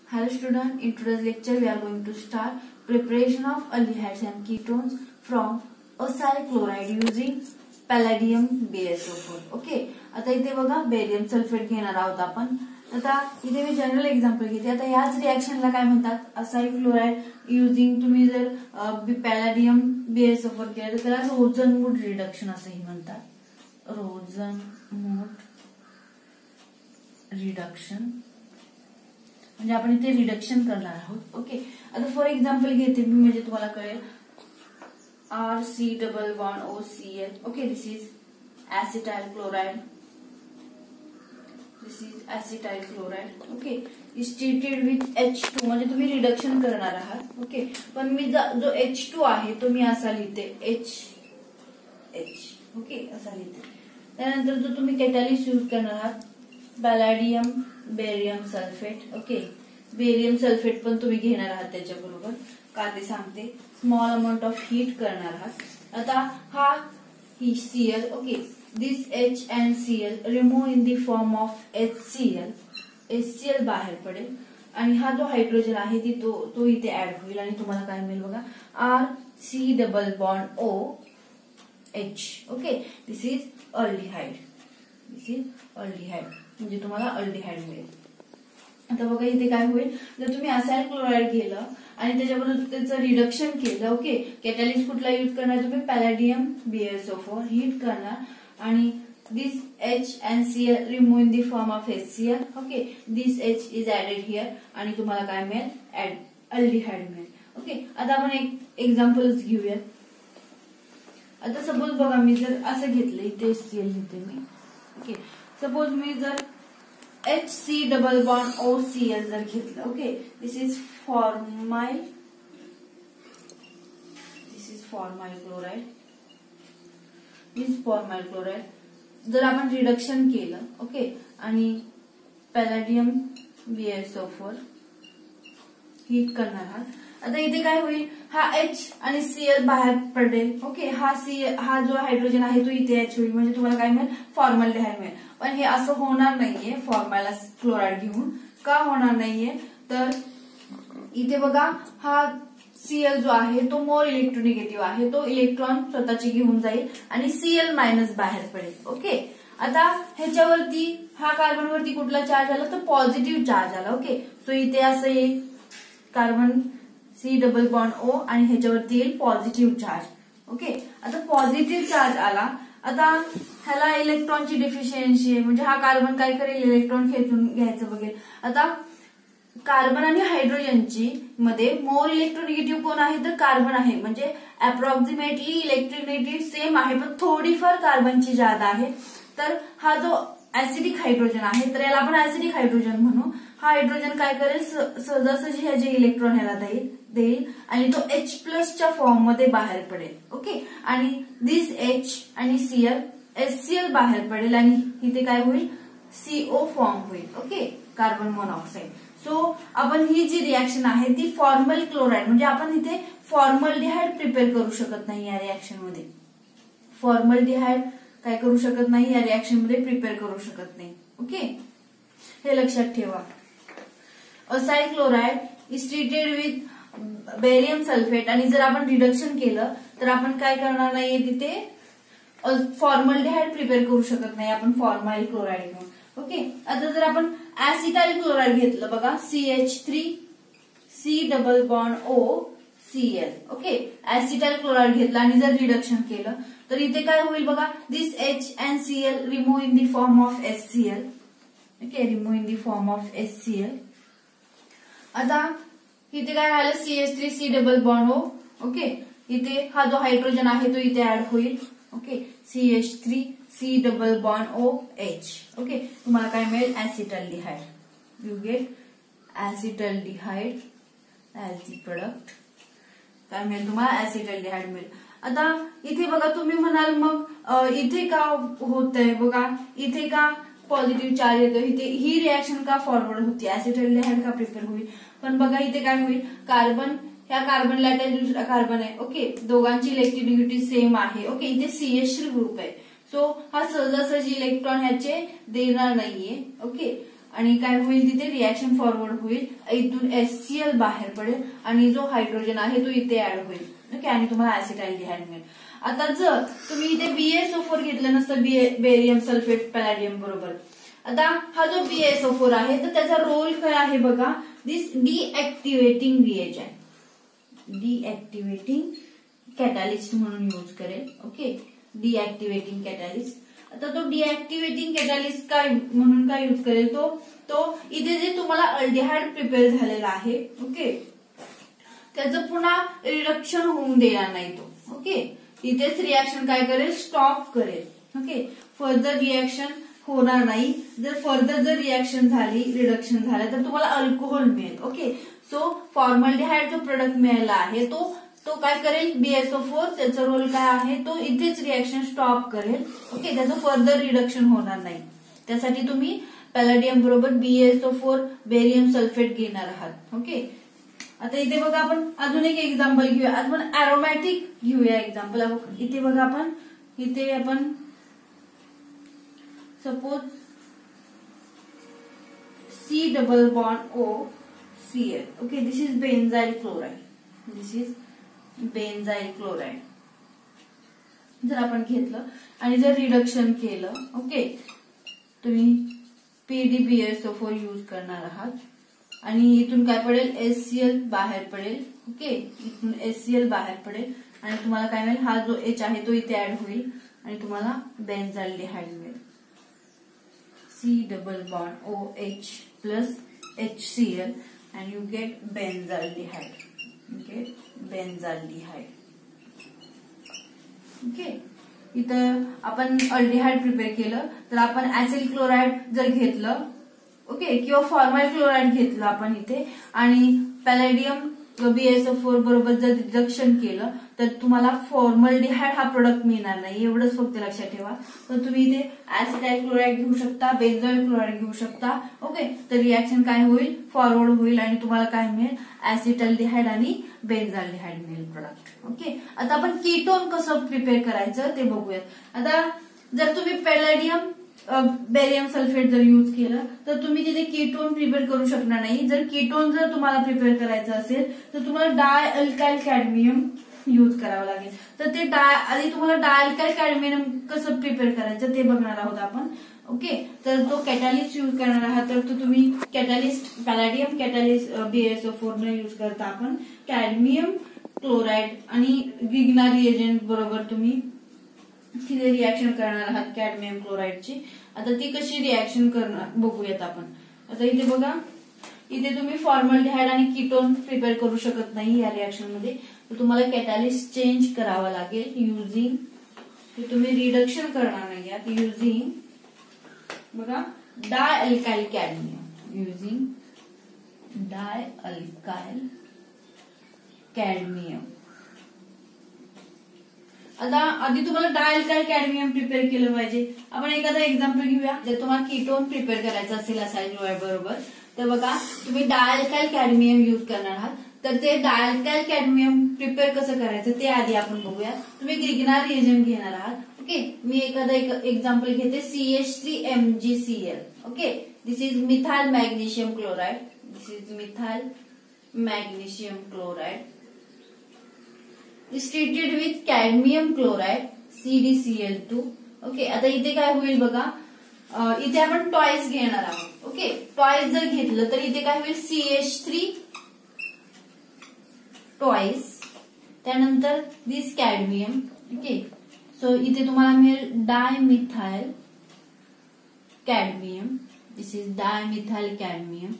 Hello student, in today's lecture we are going to start preparation of aldehydes and ketones from acyl chloride using palladium BaSO4. Okay, आता इथे बघा barium sulphate घेणार आहोत आपण. आता इथे मी जनरल एक्झाम्पल घेते. आता याच रिएक्शनला काय म्हणतात, असाइल क्लोराइड युजिंग तुम्ही जर पॅलाडियम BaSO4 केलं तर त्याला रोझनवूड रिडक्शन असंही म्हणतात. रोझनवूड रिडक्शन म्हणजे आपण इथे रिडक्शन करणार आहोत. ओके, आता फॉर एक्झाम्पल घेते मी म्हणजे तुम्हाला कळेल. RC double bond OCl. Okay, this is acetyl chloride. This is acetyl chloride. Okay, is treated with H2 म्हणजे तुम्ही रिडक्शन करणार आहात. ओके, पण मी जो H2 आहे तो मी असा लिहिते H. ओके, असा लिहिते. त्यानंतर जो तुम्ही कॅटॅलिस्ट यूज करणार आहात palladium barium sulphate. Okay, barium sulphate पण तुम्ही घेणार आहात त्याच्याबरोबर. का ते सांगते. स्मॉल अमाउंट ऑफ हीट करणार आहात. आता हा ही Cl. Okay, this H and Cl remove in the form of HCl. HCl बाहेर पडेल आणि हा जो हायड्रोजन आहे तो इथे ऍड होईल आणि तुम्हाला काय मिळेल बघा, RC double bond OH. Okay, this is aldehyde. म्हणजे तुम्हाला अल्डिहाइड मिळेल. आता बघा इथे काय होईल, जर तुम्ही असाइल क्लोराइड घेतलं आणि त्याच्याबरोबर त्याचं रिडक्शन केलं. ओके, कॅटॅलिस्ट कुठला यूज करणार तुम्ही, पॅलाडियम BaSO4 हीट करणार आणि दिस H and Cl remove in the form of HCl. Okay, this H is added here आणि तुम्हाला काय मिळेल, अल्डिहाइड मिळेल. ओके, आता आपण एक एक्झाम्पल्स घेऊयात. आता सपोज बघा मी जर असं घेतलं, इथे Cl घेते मी. ओके, सपोज मी जर HC डबल बॉन्ड OCl जर घेतलं. Okay, this is formyl chloride. जर आपण रिडक्शन केलं. ओके, आणि पॅलाडियम BaSO4 हीट करणार आहात. आता इथे काय होईल, हा H आणि Cl बाहेर पडेल. ओके, हा जो हायड्रोजन आहे तो इथे H होईल म्हणजे तुम्हाला काय मिळेल, फॉर्मल्डिहाइड मिळेल. पण हे असं होणार नाहीये फॉर्मॅला क्लोराइड घेऊन. का होणार नाहीये, तर इथे बघा हा Cl जो आहे तो मोर इलेक्ट्रोनिगेटिव्ह आहे. तो इलेक्ट्रॉन स्वतःचे घेऊन जाईल आणि Cl मायनस बाहेर पडेल. ओके, आता ह्याच्यावरती हा कार्बनवरती कुठला चार्ज आला, तर पॉझिटिव्ह चार्ज आला. ओके, सो इथे असं येईल carbon C double bond O आणि ह्याच्यावरती येईल पॉझिटिव्ह चार्ज. ओके, आता पॉझिटिव्ह चार्ज आला. आता ह्याला इलेक्ट्रॉनची डिफिशियन्सी आहे म्हणजे हा कार्बन काय करेल, इलेक्ट्रॉन खेचून घ्यायचं बघेल. आता कार्बन आणि हायड्रोजनची मध्ये मोर इलेक्ट्रोनिगेटिव्ह कोण आहे, तर कार्बन आहे. म्हणजे अप्रॉक्सिमेटली इलेक्ट्रोनिगेटिव्ह सेम आहे पण थोडीफार कार्बनची जादा आहे. तर हा जो ऍसिडिक हायड्रोजन आहे तर याला आपण ऍसिडिक हायड्रोजन म्हणू. हा हायड्रोजन काय करेल, सहजासहजी ह्याचे इलेक्ट्रॉन ह्याला देईल आणि तो H+च्या फॉर्म मध्ये बाहेर पडेल. ओके, आणि दिस H आणि Cl HCl बाहेर पडेल आणि इथे काय होईल, CO फॉर्म होईल. Okay, carbon monoxide. सो आपण ही जी रिएक्शन आहे ती फॉर्मल क्लोराइड म्हणजे आपण इथे फॉर्मल्डिहाइड प्रिपेअर करू शकत नाही या रिएक्शन मध्ये. फॉर्मल्डिहाइड काय करू शकत नाही या रिएक्शन मध्ये, प्रिपेअर करू शकत नाही. ओके, हे लक्षात ठेवा. Acyl chloride is treated with barium sulphate आणि जर आपण रिडक्शन केलं तर आपण काय करणार नाहीये, तिथे फॉर्मल्डिहाइड प्रिपेअर करू शकत नाही आपण फॉर्माइल क्लोराइड घेऊन. ओके, आता जर आपण ऍसिटाइल क्लोराइड घेतलं बघा, CH3C double bond OCl. Okay, acetyl chloride घेतलं आणि जर रिडक्शन केलं तर इथे काय होईल बघा, दिस H and Cl remove in the form of HCl. Okay, remove in the form of HCl. आता इथे काय राहिलं, CH3C double bond O. Okay, इथे हा जो हायड्रोजन आहे तो इथे ऍड होईल. Okay, CH3C double bond OH. Okay, तुम्हाला काय मिळेल, acetaldehyde. You get acetaldehyde as the product. काय मिळेल तुम्हाला, ऍसिटल्डिहाइड मिळेल. आता इथे बघा तुम्ही म्हणाल मग इथे का होतंय बघा, इथे का पॉझिटिव्ह चार्ज येतो, इथे ही रिएक्शन का फॉरवर्ड होती, ऍसिटल्डिहाइड का प्रिपेअर होईल. पण बघा इथे काय होईल, कार्बन ह्या कार्बनला दुसरा कार्बन आहे. ओके, दोघांची इलेक्ट्रोनिगेटिव्ह सेम आहे. ओके, इथे CH3 ग्रुप आहे. सो हा सहजासहजी इलेक्ट्रॉन ह्याचे देणार नाहीये. ओके, आणि काय होईल तिथे रिॲक्शन फॉरवर्ड होईल, इथून HCl बाहेर पडेल आणि जो हायड्रोजन आहे तो इथे ऍड होईल. ओके, आणि तुम्हाला ऍसिटाल्डिहाइड मिळेल. आता जर तुम्ही इथे BaSO4 घेतलं नसतं, बेरियम सल्फेट पॅलॅडियम बरोबर, आता हा जो BaSO4 आहे तर त्याचा रोल काय आहे बघा, this deactivating reagent, deactivating catalyst म्हणून यूज करेल. Okay, deactivating catalyst. आता तो डिऍक्टिव्हेटिंग कॅटॅलिस्ट काय म्हणून काय यूज करेल, तो इथे जे तुम्हाला अल्डिहाइड प्रिपेअर झालेला आहे, ओके, त्याचं पुन्हा रिडक्शन होऊन देणार नाही तो. ओके, इथेच रिॲक्शन काय करेल, स्टॉप करेल. ओके, फर्दर रिॲक्शन होणार नाही. जर फर्दर जर रिॲक्शन झाली, रिडक्शन झालं तर तुम्हाला अल्कोहोल मिळेल. ओके, सो फॉर्मल्डिहाइड जो प्रोडक्ट मिळाला आहे तो काय करेल, BaSO4 त्याचा रोल काय आहे, तो इथेच रिॲक्शन स्टॉप करेल. ओके, त्याचं फर्दर रिडक्शन होणार नाही. त्यासाठी तुम्ही पॅलॅडियम बरोबर BaSO4 बेरियम सल्फेट घेणार आहात. ओके, आता इथे बघा आपण अजून एक एक्झाम्पल घेऊया. आपण अरोमॅटिक घेऊया एक्झाम्पल. इथे बघा आपण suppose C double bond O Cl. Okay, this is benzyl chloride, this is benzyl chloride. जर आपण घेतलं आणि जर रिडक्शन केलं, ओके, तुम्ही PdBaSO4 यूज करणार आहात आणि इथून काय पडेल, HCl बाहेर पडेल. ओके, इथून HCl बाहेर पडेल आणि तुम्हाला काय मिळेल, हा जो H आहे तो इथे ऍड होईल आणि तुम्हाला बेन्झाल्डिहाइड मिळेल. C double bond OH plus HCl and you get benzaldehyde. You get benzaldehyde. Okay. इथं आपण अल्डिहाइड प्रिपेअर केलं तर आपण ऍसिड क्लोराइड जर घेतलं, ओके, किंवा फॉर्माइल क्लोराइड घेतलं आपण इथे आणि पॅलॅडियम BaSO4 बरोबर जर रिडक्शन केलं तर तुम्हाला फॉर्मल्डिहाइड हा प्रोडक्ट मिळणार नाही. एवढंच फक्त लक्षात ठेवा. तर तुम्ही इथे ऍसिटाइल क्लोराइड घेऊ शकता, बेन्झॉइल क्लोराइड घेऊ शकता. ओके, तर रिॲक्शन काय होईल, फॉरवर्ड होईल आणि तुम्हाला काय मिळेल, ऍसिटाल्डिहाइड आणि बेन्झाल्डिहाइड मिळेल प्रोडक्ट. ओके, आता आपण कीटोन कसं प्रिपेअर करायचं ते बघूयात. आता जर तुम्ही पॅलॅडियम बेरियम सल्फेट जर यूज केलं तर तुम्ही तिथे कीटोन प्रिपेअर करू शकणार नाही. जर कीटोन जर तुम्हाला प्रिपेअर करायचं असेल तर तुम्हाला डाय अल्काइल कॅडमियम यूज करावं लागेल. तर ते आधी तुम्हाला डाय अल्काइल कॅडमियम कसं प्रिपेअर करायचं ते बघणार आहोत आपण. ओके, तर तो कॅटॅलिस्ट यूज करणार आहात तर तो तुम्ही कॅटॅलिस्ट पॅलॅडियम कॅटॅलिस्ट BaSO4 न यूज करता आपण कॅडमियम क्लोराइड आणि ग्रिग्ना रिएजंट बरोबर तुम्ही तिथे रिॲक्शन करणार आहात कॅडमियम क्लोराइडची. आता ती कशी रिॲक्शन करणार बघूयात आपण. आता इथे बघा, इथे तुम्ही फॉर्मल्डिहाइड आणि कीटोन प्रिपेअर करू शकत नाही या रिॲक्शन मध्ये, तर तुम्हाला कॅटॅलिस्ट चेंज करावा लागेल युझिंग, तुम्ही रिडक्शन करणार नाही यात, युझिंग बघा डाय अल्काइल कॅडमियम, युझिंग डाय अल्काइल कॅडमियम. आता आधी तुम्हाला डाय अल्काइल कॅडमियम प्रिपेअर केलं पाहिजे. आपण एखादा एक्झाम्पल घेऊया. जर तुम्हाला कीटोन प्रिपेअर करायचं असेल असाइल क्लोराइड बरोबर तर बघा तुम्ही डाय अल्काइल कॅडमियम यूज करणार आहात. तर ते डाय अल्काइल कॅडमियम प्रिपेअर कसं करायचं ते आधी आपण बघूया. तुम्ही ग्रिग्ना रिएजंट घेणार आहात. ओके, मी एखादा एक्झाम्पल घेते, CH3MgCl. Okay, this is methyl magnesium chloride, this is methyl magnesium chloride is treated with cadmium chloride CdCl2. Okay, आता इथे काय होईल बघा, इथे आपण टॉईस घेणार आहोत. ओके, टॉईस जर घेतलं तर इथे काय होईल, CH3 टॉईस, त्यानंतर दिस कॅडमियम. ओके, सो इथे तुम्हाला मिळेल dimethyl cadmium, this is dimethyl cadmium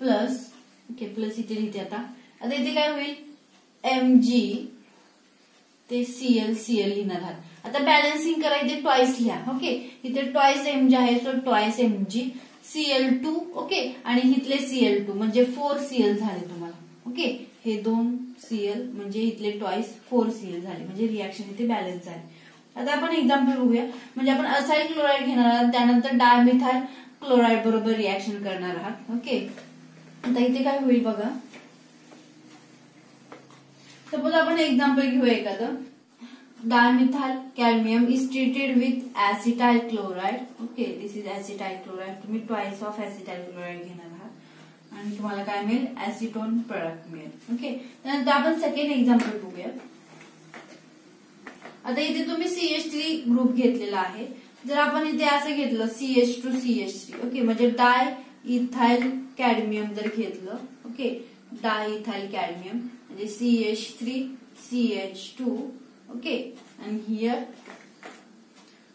plus, okay, plus इथे लिहिते. आता इथे काय होईल, Mg ते Cl लिहिणार आहात. आता बॅलन्सिंग करा, इथे टॉईस लिहा. ओके, इथे टॉईस Mg आहे, so twice Mg Cl2. Okay, आणि इथले Cl2 म्हणजे 4Cl झाले तुम्हाला. ओके, हे 2Cl म्हणजे इथले टॉईस 4Cl झाले, म्हणजे रिॲक्शन इथे बॅलन्स झाली. आता आपण एक्झाम्पल बघूया. म्हणजे आपण असाइल क्लोराइड घेणार आहात, त्यानंतर डायमिथाइल क्लोराइड बरोबर रिॲक्शन करणार आहात. ओके, आता इथे काय होईल बघा, सपोज आपण एक्झाम्पल घेऊया एखादं. Dimethyl cadmium is treated with acetyl chloride. Okay, this is acetyl chloride. तुम्ही ट्वाइस ऑफ ऍसिटाइल क्लोराइड घेणार आहात आणि तुम्हाला काय मिळेल, ऍसिटोन प्रोडक्ट मिळेल. ओके, त्यानंतर आपण सेकंड एक्झाम्पल बघूया. आता इथे तुम्ही CH3 ग्रुप घेतलेला आहे. जर आपण इथे असं घेतलं CH2CH3, ओके, म्हणजे डाय इथाइल कॅडमियम जर घेतलं, ओके, डाय इथाइल कॅडमियम म्हणजे CH3CH2, ओके, आणि हिअर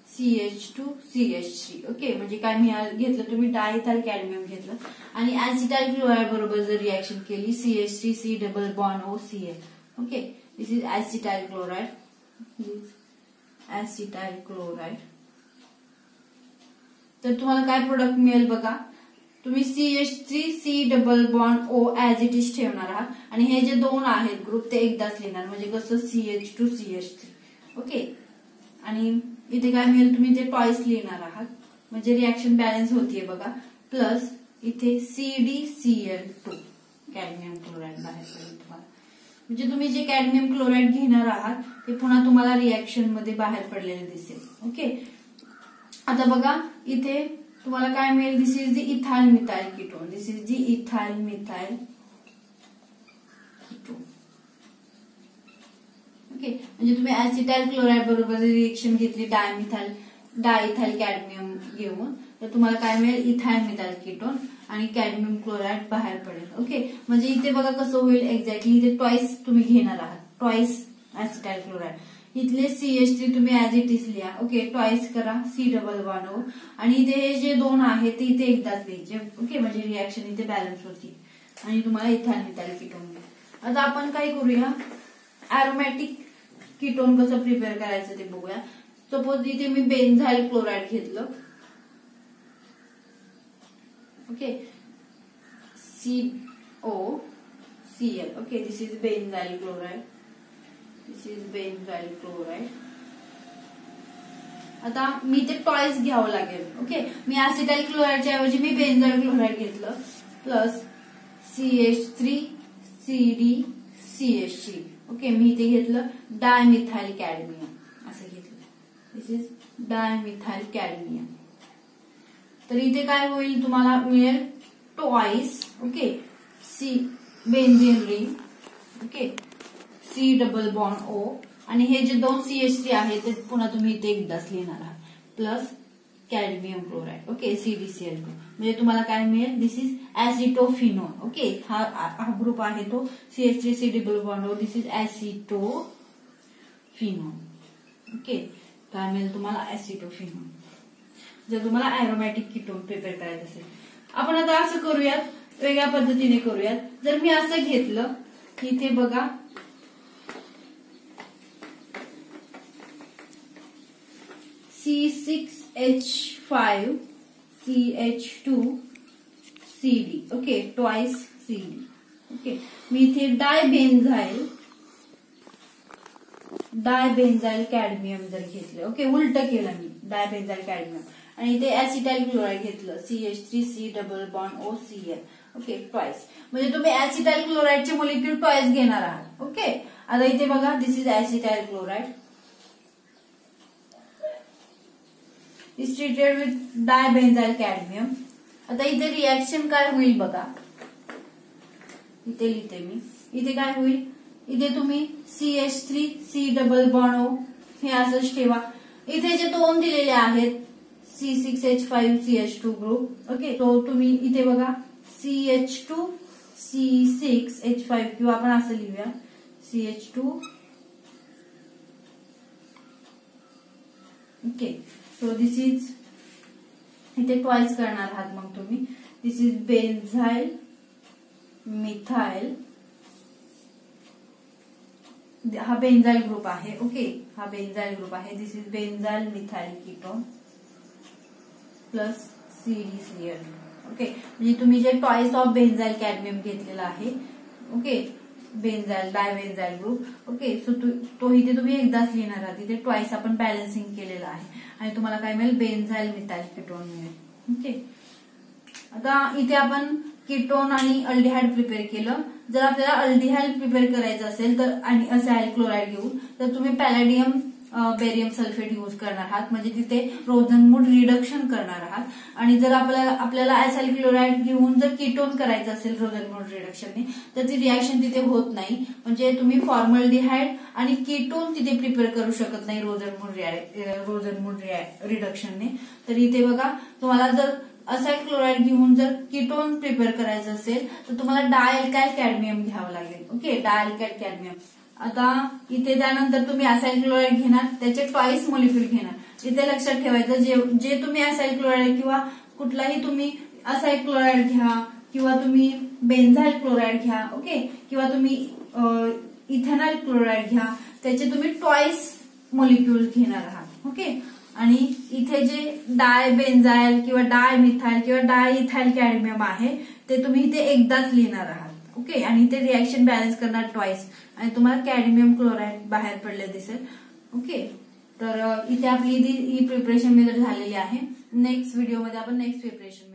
CH2CH3, ओके, म्हणजे काय घेतलं तुम्ही, डाय इथाइल कॅडमियम घेतलं आणि ऍसिटाइल क्लोराइड बरोबर जर रिएक्शन केली CH3C double bond OCl. Okay, this is acetyl chloride. Acetyl chloride. तर तुम्हाला काय प्रोडक्ट मिळेल बघा, तुम्ही CH3C double bond O as it is ठेवणार आहात आणि हे जे दोन आहेत ग्रुप ते एकदाच लिहिणार, म्हणजे कसं CH2CH3. ओके, आणि इथे काय मिळेल, तुम्ही ते टॉईस लिहिणार आहात म्हणजे रिएक्शन बॅलन्स होतीये बघा. प्लस इथे CdCl2 कॅडमियम क्लोराइड बाहेर पडेल तुम्हाला, म्हणजे तुम्ही जे कॅडमियम क्लोराइड घेणार आहात ते पुन्हा तुम्हाला रिएक्शन मध्ये बाहेर पडलेले दिसेल. ओके, आता बघा इथे तुम्हाला काय मिळेल, this is the ethyl methyl ketone. This is the ethyl methyl ketone. Okay, म्हणजे तुम्ही ऍसिटाइल क्लोराइड बरोबर रिएक्शन घेतली डायइथाइल कॅडमियम घेऊन, तर तुम्हाला काय मिळेल, इथाइल मिथाइल कीटोन आणि कॅडमियम क्लोराइड बाहेर पडेल. ओके, म्हणजे इथे बघा कसं होईल एक्झॅक्टली, इथे ट्वाइस तुम्ही घेणार आहात, ट्वाइस ऍसिटाइल क्लोराइड. इथले CH3 तुम्ही ऍज इट इज लिहा. ओके, ट्वाइस करा C डबल बॉन्ड O आणि इथे हे जे दोन आहेत ते इथे एकदाच लिहायचे. ओके, म्हणजे रिएक्शन इथे बॅलन्स होती आणि तुम्हाला इथाइल मिथाइल कीटोन मिळेल. आता आपण काय करूया, अरोमॅटिक कीटोन कसं प्रिपेअर करायचं ते बघूया. सपोज इथे मी बेन्झाइल क्लोराइड घेतलं. Okay, COCl. Okay, this is benzyl chloride. This is benzyl chloride. आता मी ते टॉईस घ्यावं लागेल. ओके, मी ऍसिटाइल क्लोराइडच्या ऐवजी मी बेन्झाइल क्लोराइड घेतलं. Plus CH3CdCH3. ओके, मी इथे घेतलं डायमिथाइल कॅडमियम असं घेतलं. दिस इज डायमिथाइल कॅडमियम. तर इथे काय होईल, तुम्हाला मिळेल twice. Okay, C benzene ring. Okay, C double bond O आणि हे जे दोन CH3 आहेत ते पुन्हा तुम्ही इथे एकदाच लिहिणार आहात. Plus cadmium chloride. Okay, CdCl2. म्हणजे तुम्हाला काय मिळेल, दिस इज ऍसिटोफिनोन. ओके, हा ग्रुप आहे तो CH3C double bond O. This is acetophenone. Okay, काय मिळेल तुम्हाला, ऍसिटोफिनोन. जर तुम्हाला अरोमॅटिक कीटोन प्रिपेअर करायचं असेल. आपण आता असं करूयात, वेगळ्या पद्धतीने करूयात. जर मी असं घेतलं की इथे बघा C6H5CH2CD. Okay, twice CD. Okay, मी इथे डायबेन्झाइल कॅडमियम जर घेतलं. ओके, उलट केलं मी, डायबेन्झाइल कॅडमियम आणि इथे ऍसिटाइल क्लोराइड घेतलं CH3C double bond OCl. Okay, twice. म्हणजे तुम्ही ऍसिटाइल क्लोराइडचे मोलिक्यूल ट्वाइस घेणार आहात. ओके, आता इथे बघा, this is acetyl chloride. Is treated with dibenzyl cadmium. आता इथे रिएक्शन काय होईल बघा, इथे लिहिते मी. इथे काय होईल, इथे तुम्ही CH3C डबल बॉन्ड O हे असंच ठेवा. इथे जे दोन दिलेले आहेत C6H5CH2 ग्रुप. ओके, तो तुम्ही इथे बघा CH2C6H5 किंवा आपण असं लिहूया CH2. Okay, so this is, इथे ट्वाइस करणार आहात मग तुम्ही. This is benzyl methyl. हा बेन्झाइल ग्रुप आहे. ओके, हा बेन्झाइल ग्रुप आहे. This is benzyl methyl ketone plus CdCl. Okay, म्हणजे तुम्ही जे टॉईस ऑफ बेन्झाइल कॅडमियम घेतलेला आहे. Okay, benzyl dibenzyl group. Okay, so तो इथे तुम्ही एकदाच लिहिणार आहात. इथे ट्वाइस आपण बॅलन्सिंग केलेलं आहे आणि तुम्हाला काय मिळेल, बेन्झाइल मिथाइल कीटोन मिळेल. ओके, आता इथे आपण कीटोन आणि अल्डिहाइड प्रिपेअर केलं. जर आपल्याला अल्डिहाइड प्रिपेअर करायचं असेल तर आणि असाइल क्लोराइड घेऊन, तर तुम्ही पॅलेडियम बेरियम सल्फेट यूज करणार आहात, म्हणजे तिथे रोझनमूड रिडक्शन करणार आहात. आणि जर आपल्याला असाइल क्लोराइड घेऊन जर कीटोन करायचं असेल रोझनमूड रिडक्शनने, तर ती रिॲक्शन तिथे होत नाही. म्हणजे तुम्ही फॉर्मल्डिहाइड आणि कीटोन तिथे प्रिपेअर करू शकत नाही रोझनमूड रिडक्शनने. तर इथे बघा, तुम्हाला जर असाइल क्लोराइड घेऊन जर कीटोन प्रिपेअर करायचं असेल तर तुम्हाला डायअल्काइल कॅडमियम घ्यावं लागेल. Okay, dialkyl cadmium. आता इथे त्यानंतर तुम्ही असाइल क्लोराइड घेणार, त्याचे ट्वाइस मॉलिक्यूल घेणार. इथे लक्षात ठेवायचं, जे तुम्ही असाइल क्लोराइड किंवा कुठलाही तुम्ही असाइल क्लोराइड घ्या किंवा तुम्ही बेन्झाइल क्लोराइड घ्या, ओके, किंवा तुम्ही इथेनॉल क्लोराइड घ्या, त्याचे तुम्ही ट्वाइस मॉलिक्यूल घेणार आहात. ओके, आणि इथे जे डाय बेन्झाइल किंवा डाय मिथाइल किंवा डाय इथाइल कॅडमियम आहे ते तुम्ही इथे एकदाच लिहिणार आहात. ओके, आणि ते रिॲक्शन बॅलन्स करणार ट्वाइस, आणि तुम्हाला कॅडमियम क्लोराइड बाहेर पडले दिसेल. ओके, तर इथे आपली ही प्रिपरेशन मेथड झालेली आहे. नेक्स्ट व्हिडिओमध्ये आपण नेक्स्ट प्रिपरेशन